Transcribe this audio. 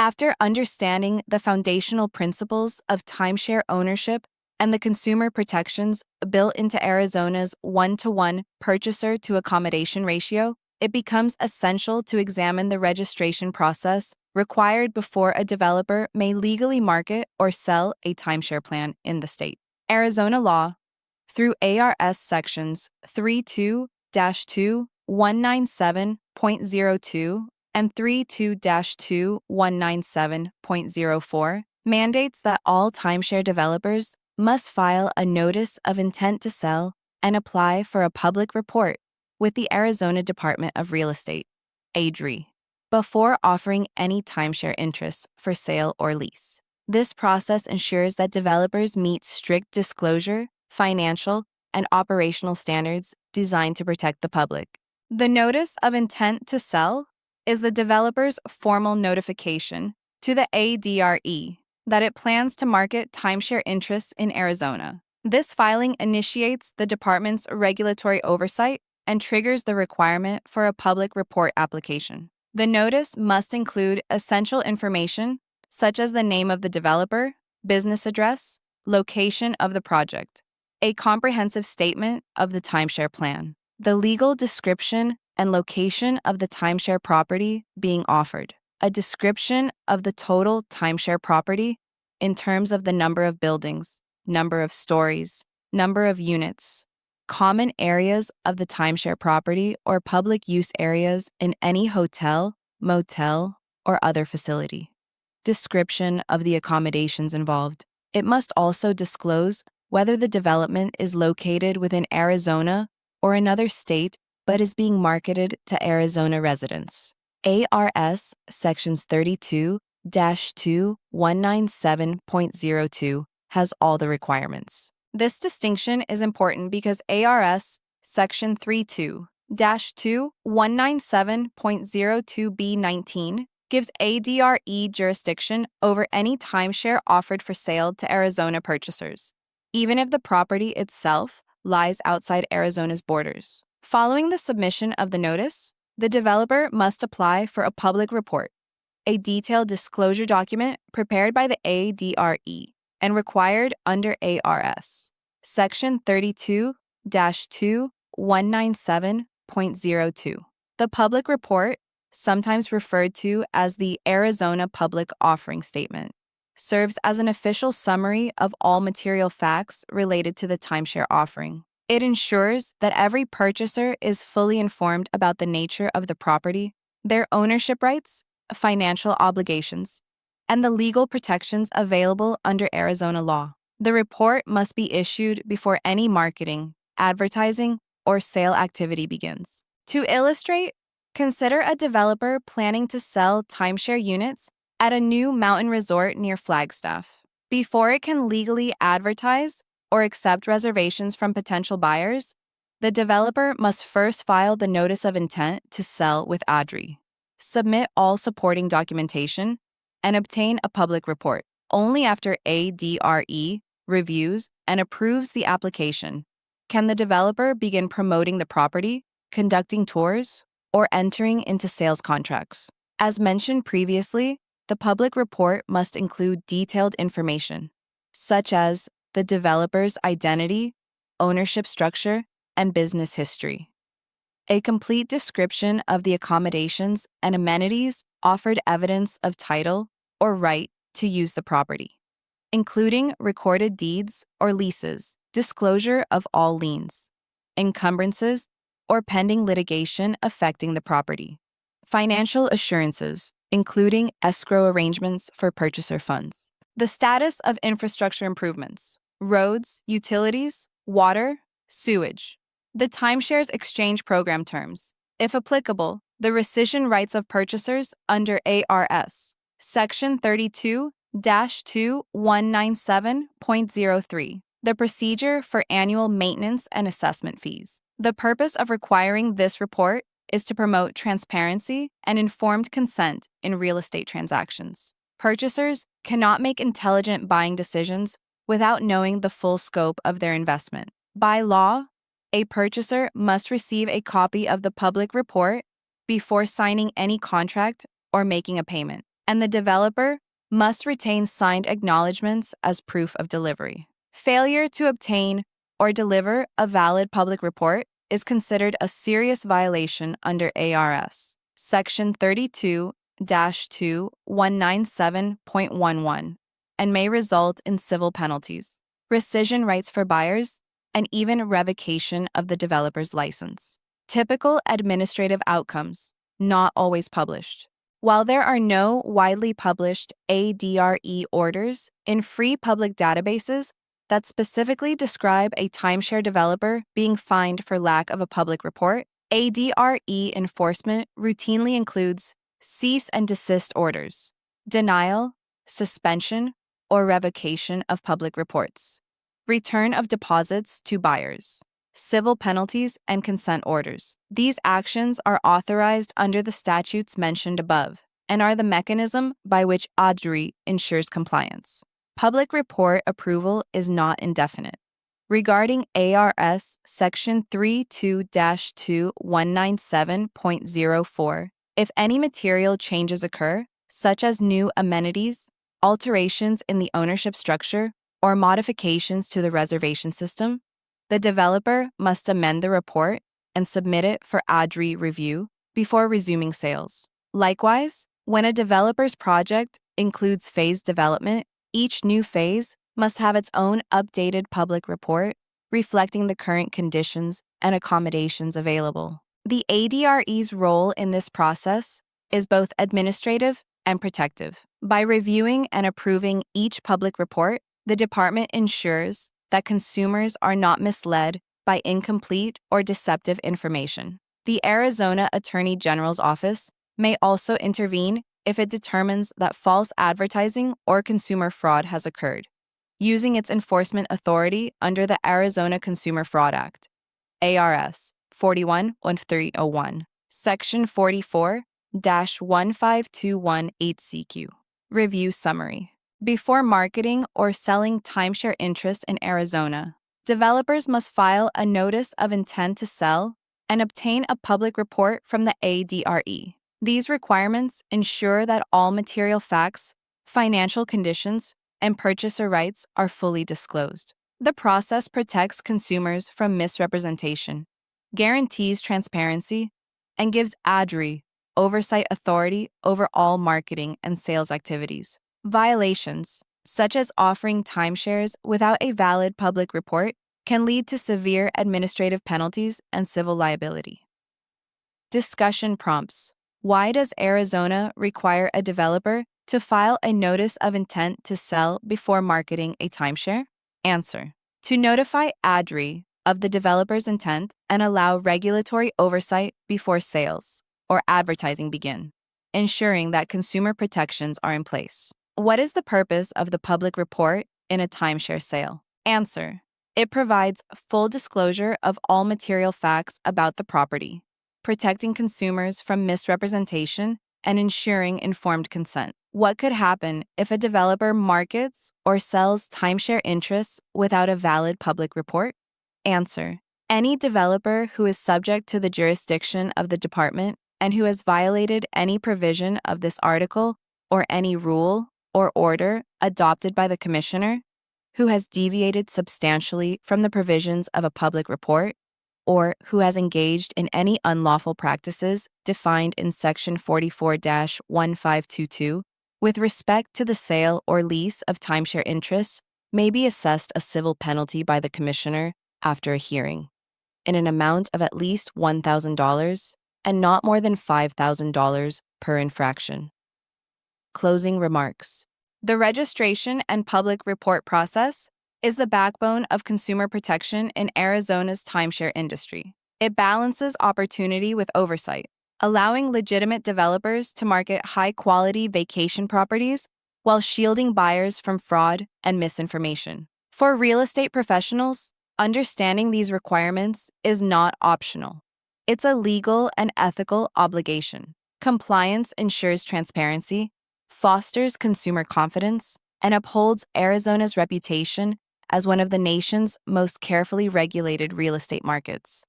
After understanding the foundational principles of timeshare ownership and the consumer protections built into Arizona's 1-to-1 purchaser-to-accommodation ratio, it becomes essential to examine the registration process required before a developer may legally market or sell a timeshare plan in the state. Arizona law, through ARS sections 32-2-197.02 and 32-2-197.04, mandates that all timeshare developers must file a notice of intent to sell and apply for a public report with the Arizona Department of Real Estate, ADRE, before offering any timeshare interests for sale or lease. This process ensures that developers meet strict disclosure, financial, and operational standards designed to protect the public. The notice of intent to sell is the developer's formal notification to the ADRE that it plans to market timeshare interests in Arizona. This filing initiates the department's regulatory oversight and triggers the requirement for a public report application. The notice must include essential information such as the name of the developer, business address, location of the project, a comprehensive statement of the timeshare plan, the legal description and location of the timeshare property being offered, a description of the total timeshare property in terms of the number of buildings, number of stories, number of units, common areas of the timeshare property or public use areas in any hotel, motel, or other facility. Description of the accommodations involved. It must also disclose whether the development is located within Arizona or another state but is being marketed to Arizona residents. ARS sections 32-2-197.02 has all the requirements. This distinction is important because ARS section 32-2-197.02b19 gives ADRE jurisdiction over any timeshare offered for sale to Arizona purchasers, even if the property itself lies outside Arizona's borders. Following the submission of the notice, the developer must apply for a public report, a detailed disclosure document prepared by the ADRE and required under ARS. Section 32-2-197.02. The public report, sometimes referred to as the Arizona Public Offering Statement, serves as an official summary of all material facts related to the timeshare offering. It ensures that every purchaser is fully informed about the nature of the property, their ownership rights, financial obligations, and the legal protections available under Arizona law. The report must be issued before any marketing, advertising, or sale activity begins. To illustrate, consider a developer planning to sell timeshare units at a new mountain resort near Flagstaff. Before it can legally advertise or accept reservations from potential buyers, the developer must first file the notice of intent to sell with ADRE, submit all supporting documentation, and obtain a public report. Only after ADRE reviews and approves the application can the developer begin promoting the property, conducting tours, or entering into sales contracts. As mentioned previously, the public report must include detailed information, such as the developer's identity, ownership structure, and business history. A complete description of the accommodations and amenities offered evidence of title or right to use the property, including recorded deeds or leases, disclosure of all liens, encumbrances, or pending litigation affecting the property, financial assurances, including escrow arrangements for purchaser funds, the status of infrastructure improvements, roads, utilities, water, sewage, the timeshares exchange program terms, if applicable, the rescission rights of purchasers under ARS, Section 32-2-197.03, the procedure for annual maintenance and assessment fees. The purpose of requiring this report is to promote transparency and informed consent in real estate transactions. Purchasers cannot make intelligent buying decisions without knowing the full scope of their investment. By law, a purchaser must receive a copy of the public report before signing any contract or making a payment. and the developer must retain signed acknowledgments as proof of delivery. Failure to obtain or deliver a valid public report is considered a serious violation under ARS. Section 32-2197.11 and may result in civil penalties, rescission rights for buyers, and even revocation of the developer's license. Typical administrative outcomes, not always published. While there are no widely published ADRE orders in free public databases that specifically describe a timeshare developer being fined for lack of a public report, ADRE enforcement routinely includes cease and desist orders, denial, suspension, or revocation of public reports, return of deposits to buyers, civil penalties, and consent orders. These actions are authorized under the statutes mentioned above and are the mechanism by which ADRE ensures compliance. Public report approval is not indefinite. Regarding ARS Section 32-2197.04, if any material changes occur, such as new amenities, alterations in the ownership structure, or modifications to the reservation system, the developer must amend the report and submit it for ADRE review before resuming sales. Likewise, when a developer's project includes phased development, each new phase must have its own updated public report reflecting the current conditions and accommodations available. The ADRE's role in this process is both administrative and protective. By reviewing and approving each public report, the department ensures that consumers are not misled by incomplete or deceptive information. The Arizona Attorney General's Office may also intervene if it determines that false advertising or consumer fraud has occurred, using its enforcement authority under the Arizona Consumer Fraud Act, ARS 41-1301, Section 44-15218CQ. Review summary. Before marketing or selling timeshare interests in Arizona, developers must file a notice of intent to sell and obtain a public report from the ADRE. These requirements ensure that all material facts, financial conditions, and purchaser rights are fully disclosed. The process protects consumers from misrepresentation, guarantees transparency, and gives ADRE oversight authority over all marketing and sales activities. Violations, such as offering timeshares without a valid public report, can lead to severe administrative penalties and civil liability. Discussion prompts. Why does Arizona require a developer to file a notice of intent to sell before marketing a timeshare? Answer. To notify ADRE of the developer's intent and allow regulatory oversight before sales or advertising begin, ensuring that consumer protections are in place. What is the purpose of the public report in a timeshare sale? Answer. It provides full disclosure of all material facts about the property, protecting consumers from misrepresentation and ensuring informed consent. What could happen if a developer markets or sells timeshare interests without a valid public report? Answer. Any developer who is subject to the jurisdiction of the department and who has violated any provision of this article or any rule or order adopted by the commissioner, who has deviated substantially from the provisions of a public report, or who has engaged in any unlawful practices defined in Section 44-1522 with respect to the sale or lease of timeshare interests may be assessed a civil penalty by the commissioner after a hearing in an amount of at least $1,000 and not more than $5,000 per infraction. Closing remarks. The registration and public report process is the backbone of consumer protection in Arizona's timeshare industry. It balances opportunity with oversight, allowing legitimate developers to market high-quality vacation properties while shielding buyers from fraud and misinformation. For real estate professionals, understanding these requirements is not optional. It's a legal and ethical obligation. Compliance ensures transparency, fosters consumer confidence, and upholds Arizona's reputation as one of the nation's most carefully regulated real estate markets.